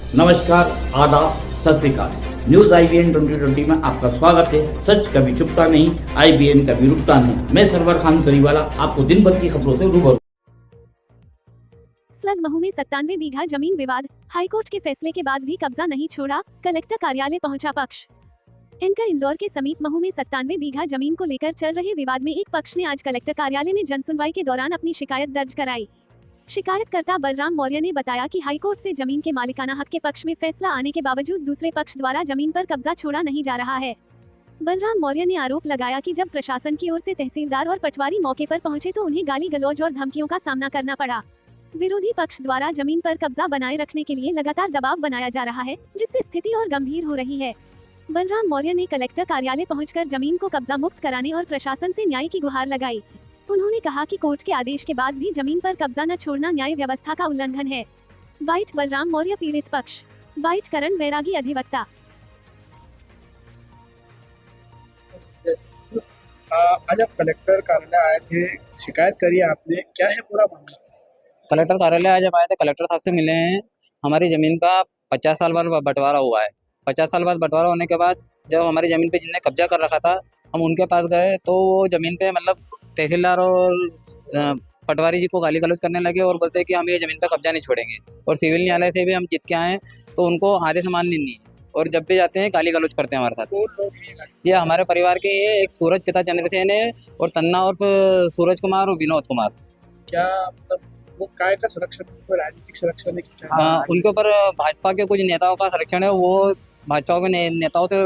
नमस्कार, आदाब, सत श्री अकाल। न्यूज IBN 2020 में आपका स्वागत है। सच कभी छुपता नहीं, IBN कभी रुकता नहीं। मैं सरवर खान सरीवाला आपको दिन भर की खबरों से रूबरू। स्लग महू में 97 बीघा जमीन विवाद, हाईकोर्ट के फैसले के बाद भी कब्जा नहीं छोड़ा, कलेक्टर कार्यालय पहुंचा पक्ष। एंकर इंदौर के समीप महू में 97 बीघा जमीन को लेकर चल रहे विवाद में एक पक्ष ने आज कलेक्टर कार्यालय में जनसुनवाई के दौरान अपनी शिकायत दर्ज कराई। शिकायतकर्ता बलराम मौर्य ने बताया कि हाईकोर्ट से जमीन के मालिकाना हक के पक्ष में फैसला आने के बावजूद दूसरे पक्ष द्वारा जमीन पर कब्जा छोड़ा नहीं जा रहा है। बलराम मौर्य ने आरोप लगाया कि जब प्रशासन की ओर से तहसीलदार और पटवारी मौके पर पहुंचे तो उन्हें गाली गलौज और धमकियों का सामना करना पड़ा। विरोधी पक्ष द्वारा जमीन पर कब्जा बनाए रखने के लिए लगातार दबाव बनाया जा रहा है, जिससे स्थिति और गंभीर हो रही है। बलराम मौर्य ने कलेक्टर कार्यालय पहुंचकर जमीन को कब्जा मुक्त कराने और प्रशासन से न्याय की गुहार लगाई। उन्होंने कहा कि कोर्ट के आदेश के बाद भी जमीन पर कब्जा न छोड़ना न्याय व्यवस्था का उल्लंघन है। बाइट बलराम मौर्य पीड़ित पक्ष, बाइट करण बैरागी अधिवक्ता। आज आप कलेक्टर कार्यालय आए थे, शिकायत करी आपने, क्या है पूरा मामला? कलेक्टर कार्यालय आज जब आए थे, कलेक्टर साहब से मिले हैं। हमारी ज़मीन का 50 साल बाद बंटवारा हुआ है। 50 साल बाद बंटवारा होने के बाद जब हमारी ज़मीन पे जिनने कब्जा कर रखा था, हम उनके पास गए तो वो ज़मीन पे मतलब तहसीलदार और पटवारी जी को गाली गलौज करने लगे और बोलते हैं कि हम ये ज़मीन पे कब्जा नहीं छोड़ेंगे। और सिविल न्यायालय से भी हम जीत के आए तो उनको आधे से माननी नहीं है और जब भी जाते हैं गाली गलौज करते हैं हमारे साथ। कौन लोग हैं? ये हमारे परिवार के ये एक सूरज पिता चंद्रसेन है और तन्ना और सूरज कुमार और विनोद कुमार। क्या मतलब वो काय का संरक्षण, कोई राजनीतिक संरक्षण है कि क्या? उनके ऊपर भाजपा के कुछ नेताओं का संरक्षण है। वो भाजपा के नेताओं से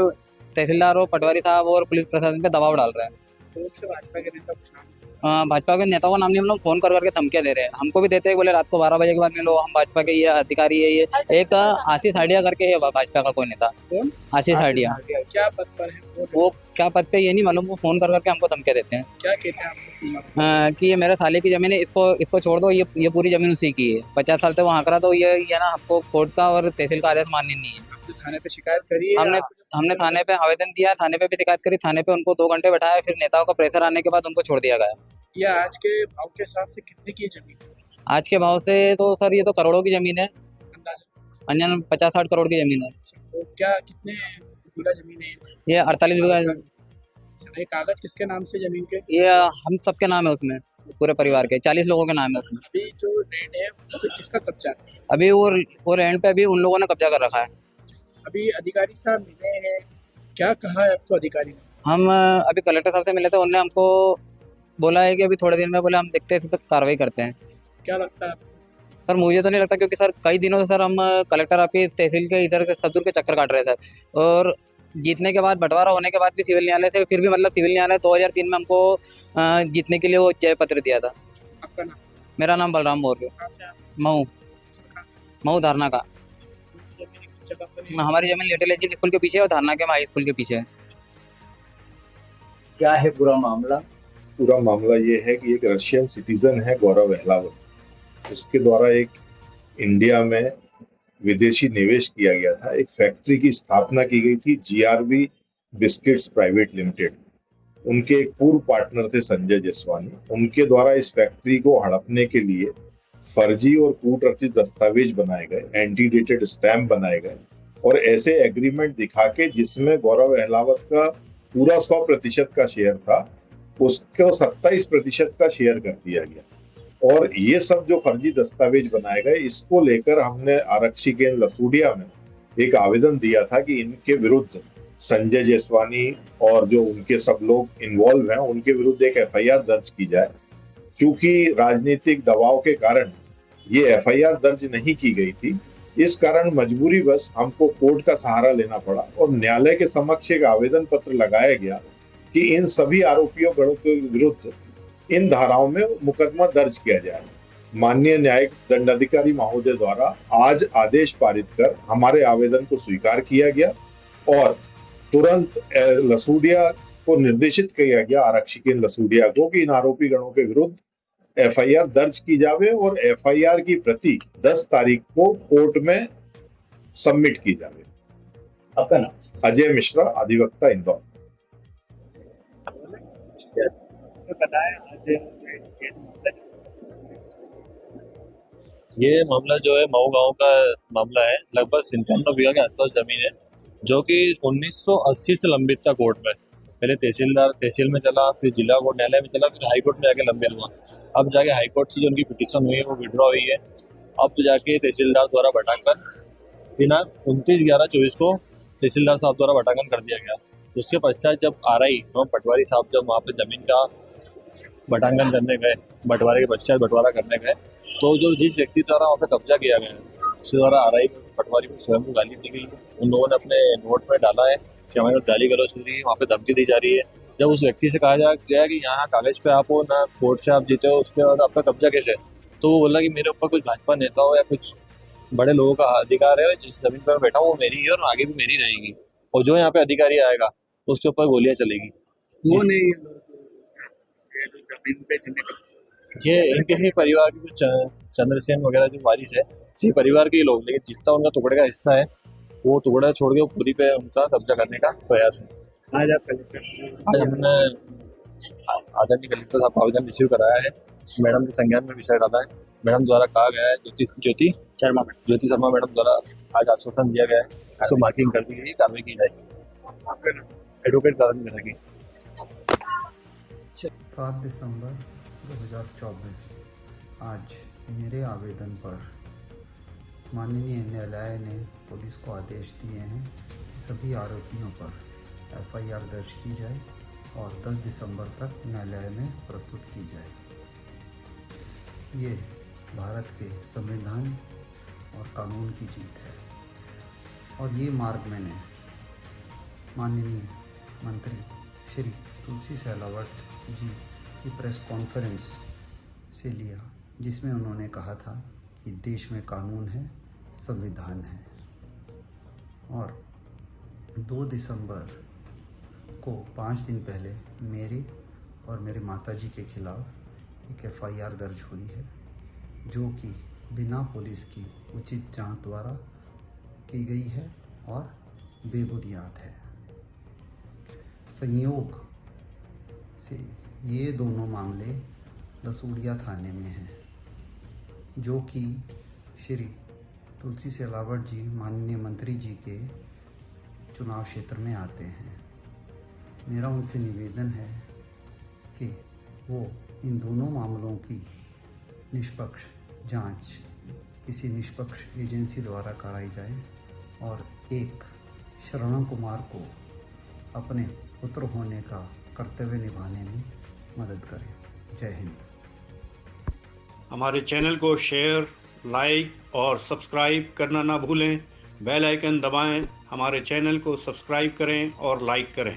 तहसीलदार और पटवारी साहब और पुलिस प्रशासन पे दबाव डाल रहे हैं। कौन से भाजपा के नेता कुछ नाम? भाजपा के नेताओं का नाम नहीं, हम लोग फोन कर करके धमकियां दे रहे हैं। हमको भी देते हैं, बोले रात को 12 बजे के बाद मिलो, हम भाजपा के ये अधिकारी है। ये एक आशीष हाडिया करके है भाजपा का कोई नेता। कौन? आशीष हाडिया। क्या पद पर है वो क्या पद पे ये नहीं मालूम, वो फोन कर करके हमको धमकियां देते हैं। क्या कहते हैं आपको? कि ये मेरे साले की जमीन है, इसको छोड़ दो, ये पूरी जमीन उसी की है। 50 साल से वहाँ करा तो ये ना हमको कोर्ट का और तहसील का आदेश माननी नहीं है। आपने थाने पे शिकायत करी है? हमने थाने पे आवेदन दिया, थाने पे भी शिकायत करी। थाने पे उनको 2 घंटे बैठाया, फिर नेताओं का प्रेशर आने के बाद उनको छोड़ दिया गया। ये आज के भाव के हिसाब से कितने की जमीन? आज के भाव से तो सर ये तो करोड़ों की जमीन है। अंदाजा अंजन 50-60 करोड़ की जमीन है। तो क्या कितने बीघा जमीन है? ये 48 बीघा। ये कागज किसके नाम से जमीन के? ये हम सबके नाम है उसमें, पूरे परिवार के 40 लोगों के नाम है उसमें। अभी जो लैंड है तो किसका कब्जा है? अभी वो लैंड पे अभी उन लोगों ने कब्जा कर रखा है। अभी अधिकारी साहब मिले हैं, क्या कहा है आपको अधिकारी ने? हम अभी कलेक्टर साहब से मिले थे, उन्होंने हमको बोला है कि अभी थोड़े दिन में बोले हम देखते हैं, इस पर कार्रवाई करते हैं। क्या लगता है? सर मुझे तो नहीं लगता, क्योंकि सर कई दिनों से सर हम कलेक्टर आपकी तहसील के इधर के सदुर के चक्कर काट रहे थे। और जीतने के बाद, बंटवारा होने के बाद भी सिविल न्यायालय से, फिर भी मतलब सिविल न्यायालय 2003 में हमको जीतने के लिए वो जय पत्र दिया था। आपका नाम? मेरा नाम बलराम मौर्य, कहाँ से आप? महू धारणा का। जगह पर नहीं? हमारी जमीन लिटिल एंजल स्कूल के पीछे है और धारणा के हाई स्कूल के पीछे है। क्या है पूरा मामला? पूरा मामला ये है कि एक रशियन सिटीजन है गौरव अहलावत, इसके द्वारा एक इंडिया में विदेशी निवेश किया गया था। एक फैक्ट्री की स्थापना की गई थी, GRB बिस्किट्स प्राइवेट लिमिटेड। उनके एक पूर्व पार्टनर थे संजय जसवानी। उनके द्वारा इस फैक्ट्री को हड़पने के लिए फर्जी और कूटरचित दस्तावेज बनाए गए, एंटीडेटेड स्टैम्प बनाए गए और ऐसे एग्रीमेंट दिखा के जिसमें गौरव अहलावत का पूरा 100% का शेयर था, उसको 27% का शेयर कर दिया गया। और ये सब जो फर्जी दस्तावेज बनाए गए, इसको लेकर हमने आरक्षी केंद्र लसूडिया में एक आवेदन दिया था कि इनके विरुद्ध संजय जसवानी और जो उनके सब लोग इन्वॉल्व हैं उनके विरुद्ध एक FIR दर्ज की जाए। क्योंकि राजनीतिक दबाव के कारण ये FIR दर्ज नहीं की गई थी, इस कारण मजबूरी बस हमको कोर्ट का सहारा लेना पड़ा और न्यायालय के समक्ष एक आवेदन पत्र लगाया गया कि इन सभी आरोपियों गणों के विरुद्ध इन धाराओं में मुकदमा दर्ज किया जाए। माननीय न्यायिक दंडाधिकारी महोदय द्वारा आज आदेश पारित कर हमारे आवेदन को स्वीकार किया गया और तुरंत लसूडिया को निर्देशित किया गया, आरक्षी केंद्र लसूडिया को, कि इन आरोपी गणों के विरुद्ध FIR दर्ज की जावे और FIR की प्रति 10 तारीख को कोर्ट में सबमिट की जावे। आपका नाम? अजय मिश्रा, अधिवक्ता, इंदौर। ये मामला जो है मऊ गांव का मामला है। लगभग 97 बीघा के आसपास जमीन है जो कि 1980 से लंबित था कोर्ट में। पहले तहसील में चला, फिर जिला कोर्ट न्यायालय में चला, फिर हाई कोर्ट में जाके लंबित हुआ। अब जाके हाई कोर्ट से जो उनकी पिटीशन हुई है वो विड्रॉ हुई है। अब जाके तहसीलदार द्वारा भटांकन दिनांक 29/11/24 को तहसीलदार साहब द्वारा भटांकन कर दिया गया। उसके पश्चात जब RI एवं पटवारी साहब जब वहाँ पे जमीन का भटांकन करने गए, बंटवारे के पश्चात बंटवारा करने गए, तो जो जिस व्यक्ति द्वारा वहाँ पे कब्जा किया गया है उसके द्वारा RI पटवारी को स्वयं को गाली दी गई है। उन लोगों ने अपने नोट में डाला है कि हमारे साथ गाली गलौज हो रही है, वहाँ पे धमकी दी जा रही है। जब उस व्यक्ति से कहा गया कि यहाँ कागज पे आप हो ना, कोर्ट से आप जीते हो, उसके बाद आपका कब्जा कैसे है, तो वो बोला कि मेरे ऊपर कुछ भाजपा नेता हो या कुछ बड़े लोगों का अधिकार है, जिस जमीन पर मैं बैठा हूँ वो मेरी है और आगे भी मेरी रहेगी, और जो यहाँ पे अधिकारी आएगा उसके ऊपर गोलियां चलेगी। कौन है ये जमीन पे ये इनके ही परिवार के कुछ चंद्रसेन वगैरह जो वारिस है, ये परिवार के ही लोग, लेकिन जितना उनका टुकड़े का हिस्सा है वो टुकड़ा छोड़ के पूरी पे उनका कब्जा करने का प्रयास है। आज आप कलेक्टर आज हमने आदरणीय कलेक्टर साहब का आवेदन रिसीव कराया है, मैडम के संज्ञान में विषय डाला है। मैडम द्वारा कहा गया है, ज्योति शर्मा मैडम द्वारा आज आश्वासन दिया गया है, उसको मार्किंग कर दी गई, कार्रवाई की जाएगी, एडवोकेट कारण करेगी। 7 दिसंबर 2024 आज मेरे आवेदन पर माननीय न्यायालय ने पुलिस को आदेश दिए हैं कि सभी आरोपियों पर FIR दर्ज की जाए और 10 दिसंबर तक न्यायालय में प्रस्तुत की जाए। ये भारत के संविधान और कानून की जीत है और ये मार्ग मैंने माननीय मंत्री श्री तुलसी सिलावट जी की प्रेस कॉन्फ्रेंस से लिया, जिसमें उन्होंने कहा था कि देश में कानून है, संविधान है। और 2 दिसंबर को 5 दिन पहले मेरी और मेरे माताजी के खिलाफ एक FIR दर्ज हुई है, जो कि बिना पुलिस की उचित जांच द्वारा की गई है और बेबुनियाद है। संयोग से ये दोनों मामले लसूड़िया थाने में हैं, जो कि श्री तुलसी सिलावट जी माननीय मंत्री जी के चुनाव क्षेत्र में आते हैं। मेरा उनसे निवेदन है कि वो इन दोनों मामलों की निष्पक्ष जांच किसी निष्पक्ष एजेंसी द्वारा कराई जाए और एक शरण कुमार को अपने पुत्र होने का कर्तव्य निभाने में मदद करें। जय हिंद। हमारे चैनल को शेयर, लाइक और सब्सक्राइब करना ना भूलें। बेल आइकन दबाएं, हमारे चैनल को सब्सक्राइब करें और लाइक करें।